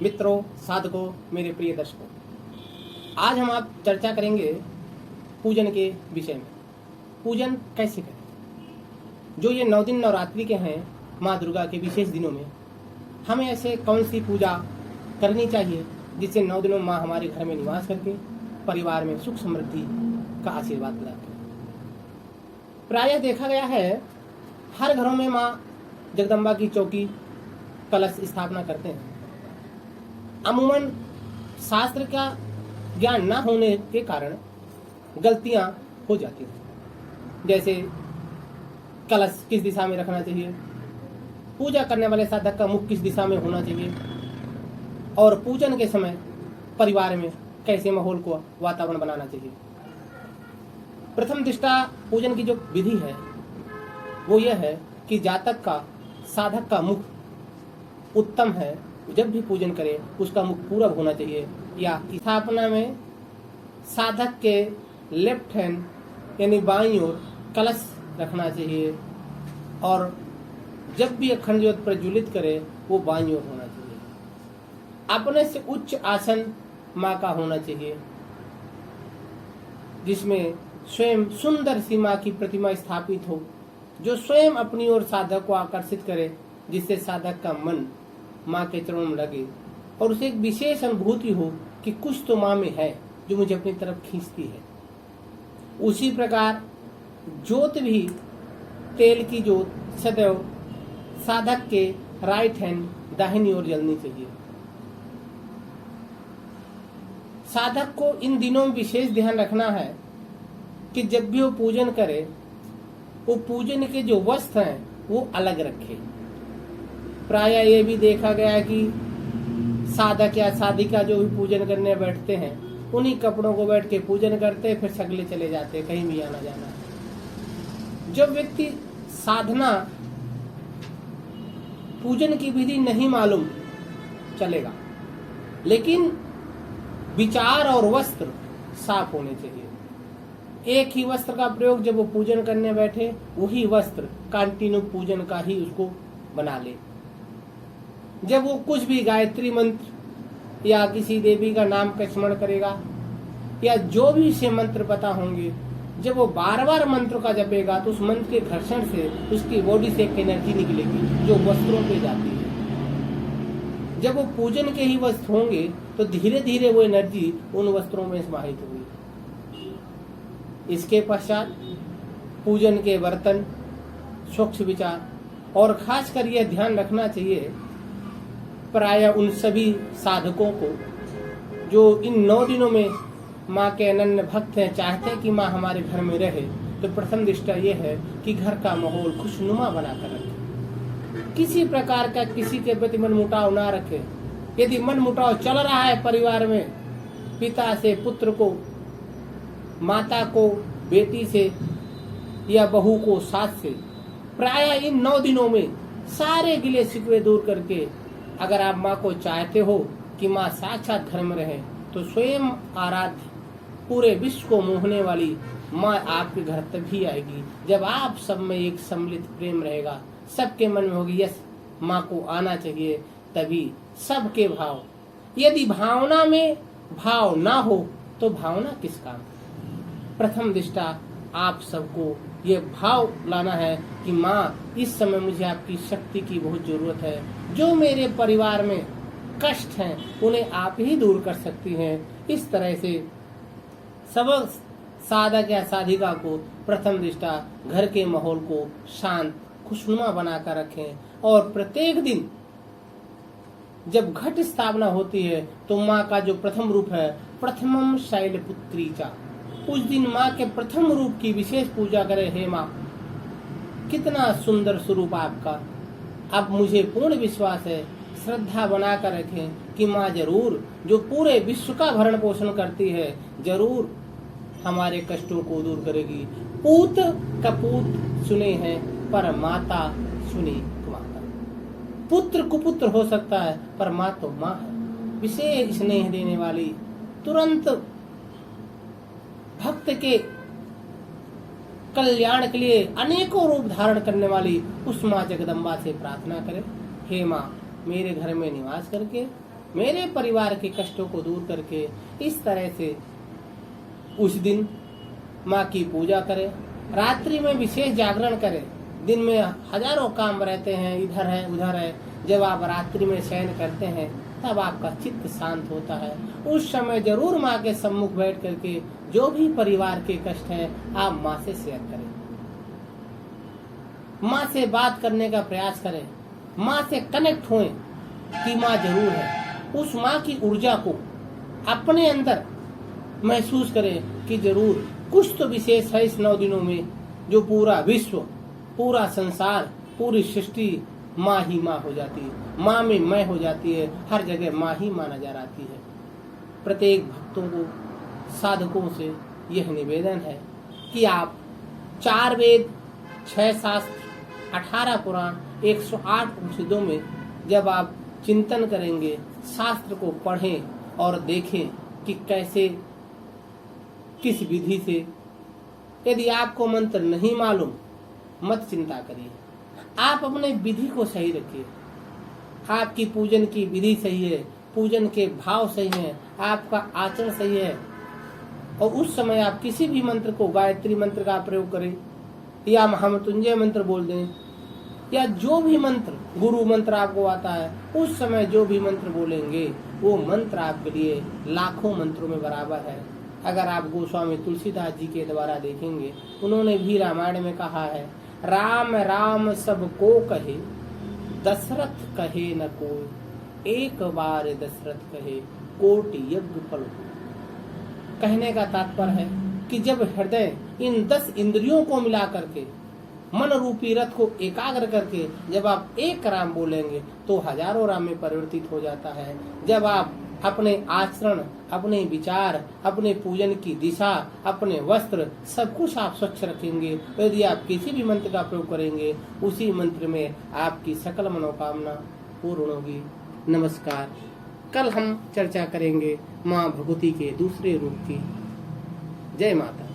मित्रों, साधकों, मेरे प्रिय दर्शकों, आज हम आप चर्चा करेंगे पूजन के विषय में। पूजन कैसे करें? जो ये 9 दिन नवरात्रि के हैं, माँ दुर्गा के विशेष दिनों में हमें ऐसे कौन सी पूजा करनी चाहिए जिससे 9 दिनों माँ हमारे घर में निवास करके परिवार में सुख समृद्धि का आशीर्वाद प्रदान करें। प्रायः देखा गया है हर घरों में माँ जगदम्बा की चौकी कलश स्थापना करते हैं। अमूमन शास्त्र का ज्ञान न होने के कारण गलतियां हो जाती हैं। जैसे कलश किस दिशा में रखना चाहिए, पूजा करने वाले साधक का मुख किस दिशा में होना चाहिए, और पूजन के समय परिवार में कैसे माहौल को वातावरण बनाना चाहिए। प्रथम दृष्टा पूजन की जो विधि है वो यह है कि जातक का, साधक का मुख उत्तम है, जब भी पूजन करे उसका मुख पूरब होना चाहिए, या स्थापना में साधक के लेफ्ट हैंड यानी बाईं ओर कलश रखना चाहिए, और जब भी अखंड ज्योत प्रज्वलित करे वो बाईं ओर होना चाहिए। अपने से उच्च आसन माँ का होना चाहिए जिसमें स्वयं सुंदर सी माँ की प्रतिमा स्थापित हो, जो स्वयं अपनी ओर साधक को आकर्षित करे, जिससे साधक का मन माँ के चरणों में लगे और उसे एक विशेष अनुभूति हो कि कुछ तो माँ में है जो मुझे अपनी तरफ खींचती है। उसी प्रकार ज्योत भी, तेल की ज्योत सदैव साधक के राइट हैंड दाहिनी ओर जलनी चाहिए। साधक को इन दिनों में विशेष ध्यान रखना है कि जब भी वो पूजन करे वो पूजन के जो वस्त्र हैं वो अलग रखे। प्रायः ये भी देखा गया है कि साधक या साधिका जो भी पूजन करने बैठते हैं उन्हीं कपड़ों को बैठ के पूजन करते फिर सगले चले जाते, कहीं भी आना जाना। जब व्यक्ति साधना पूजन की विधि नहीं मालूम चलेगा, लेकिन विचार और वस्त्र साफ होने चाहिए। एक ही वस्त्र का प्रयोग जब वो पूजन करने बैठे वही वस्त्र कंटिन्यू पूजन का ही उसको बना ले। जब वो कुछ भी गायत्री मंत्र या किसी देवी का नाम का स्मरण करेगा या जो भी से मंत्र पता होंगे, जब वो बार बार मंत्र का जपेगा तो उस मंत्र के घर्षण से उसकी बॉडी से एक एनर्जी निकलेगी जो वस्त्रों पे जाती है। जब वो पूजन के ही वस्त्र होंगे तो धीरे धीरे वो एनर्जी उन वस्त्रों में समाहित होगी। इसके पश्चात पूजन के बर्तन, स्वच्छ विचार, और खासकर यह ध्यान रखना चाहिए प्रायः उन सभी साधकों को जो इन 9 दिनों में माँ के अनन्य भक्त हैं, चाहते हैं कि माँ हमारे घर में रहे, तो प्रथम दृष्टा यह है कि घर का माहौल खुशनुमा बनाकर रखें। किसी प्रकार का किसी के प्रति मन मुटाव ना रखें। यदि मन मुटाव चल रहा है परिवार में, पिता से पुत्र को, माता को बेटी से, या बहू को सास से, प्रायः इन 9 दिनों में सारे गिले शिकवे दूर करके अगर आप माँ को चाहते हो कि माँ साक्षात घर में रहे, तो स्वयं आराध्य पूरे विश्व को मोहने वाली माँ आपके घर तभी आएगी जब आप सब में एक सम्मिलित प्रेम रहेगा। सबके मन में होगी यस माँ को आना चाहिए, तभी सबके भाव। यदि भावना में भाव ना हो तो भावना किस काम। प्रथम दृष्टा आप सबको ये भाव लाना है कि माँ इस समय मुझे आपकी शक्ति की बहुत जरूरत है। जो मेरे परिवार में कष्ट हैं उन्हें आप ही दूर कर सकती हैं। इस तरह से सब साधक या साधिका को प्रथम दृष्टा घर के माहौल को शांत खुशनुमा बनाकर रखें, और प्रत्येक दिन जब घट स्थापना होती है तो माँ का जो प्रथम रूप है, प्रथमम शैलपुत्री चा, उस दिन माँ के प्रथम रूप की विशेष पूजा करें। हे माँ, कितना सुंदर स्वरूप आपका। अब मुझे पूर्ण विश्वास है, श्रद्धा बनाकर रखें कि माँ जरूर, जो पूरे विश्व का भरण पोषण करती है, जरूर हमारे कष्टों को दूर करेगी। पूत कपूत सुने हैं पर माता सुनी माता। पुत्र कुपुत्र हो सकता है पर माँ तो माँ है, विशेष स्नेह देने वाली, तुरंत भक्त के कल्याण के लिए अनेकों रूप धारण करने वाली उस माँ जगदम्बा से प्रार्थना करें, हे माँ मेरे घर में निवास करके मेरे परिवार के कष्टों को दूर करके इस तरह से उस दिन माँ की पूजा करें। रात्रि में विशेष जागरण करें। दिन में हजारों काम रहते हैं, इधर है उधर है। जब आप रात्रि में शयन करते हैं तब आपका चित्त शांत होता है। उस समय जरूर माँ के सम्मुख बैठ करके जो भी परिवार के कष्ट हैं आप माँ से शेयर करें। माँ से बात करने का प्रयास करें। माँ से कनेक्ट होएं कि माँ जरूर है। उस माँ की ऊर्जा को अपने अंदर महसूस करें कि जरूर कुछ तो विशेष है इस 9 दिनों में, जो पूरा विश्व, पूरा संसार, पूरी सृष्टि माँ ही माँ हो जाती है। माँ में मैं हो जाती है। हर जगह माँ ही माँ नजर आती है। प्रत्येक भक्तों को, साधकों से यह निवेदन है कि आप 4 वेद, 6 शास्त्र, 18 पुराण, 108 उपनिषदों में जब आप चिंतन करेंगे, शास्त्र को पढ़ें और देखें कि कैसे, किस विधि से। यदि आपको मंत्र नहीं मालूम, मत चिंता करिए। आप अपने विधि को सही रखिए। आपकी पूजन की विधि सही है, पूजन के भाव सही है, आपका आचरण सही है, और उस समय आप किसी भी मंत्र को, गायत्री मंत्र का प्रयोग करें या महामृत्युंजय मंत्र बोल दें, या जो भी मंत्र, गुरु मंत्र आपको आता है, उस समय जो भी मंत्र बोलेंगे वो मंत्र आपके लिए लाखों मंत्रों में बराबर है। अगर आप गोस्वामी तुलसीदास जी के द्वारा देखेंगे, उन्होंने भी रामायण में कहा है, राम राम सबको कहे, दशरथ कहे न कोई, एक बार दशरथ कहे, कोटि यज्ञ फल। कहने का तात्पर्य है कि जब हृदय इन 10 इंद्रियों को मिला करके, मन रूपी रथ को एकाग्र करके जब आप एक राम बोलेंगे तो हजारों राम में परिवर्तित हो जाता है। जब आप अपने आचरण, अपने विचार, अपने पूजन की दिशा, अपने वस्त्र, सब कुछ आप स्वच्छ रखेंगे। यदि आप किसी भी मंत्र का प्रयोग करेंगे, उसी मंत्र में आपकी सकल मनोकामना पूर्ण होगी। नमस्कार। कल हम चर्चा करेंगे माँ भगवती के दूसरे रूप की। जय माता।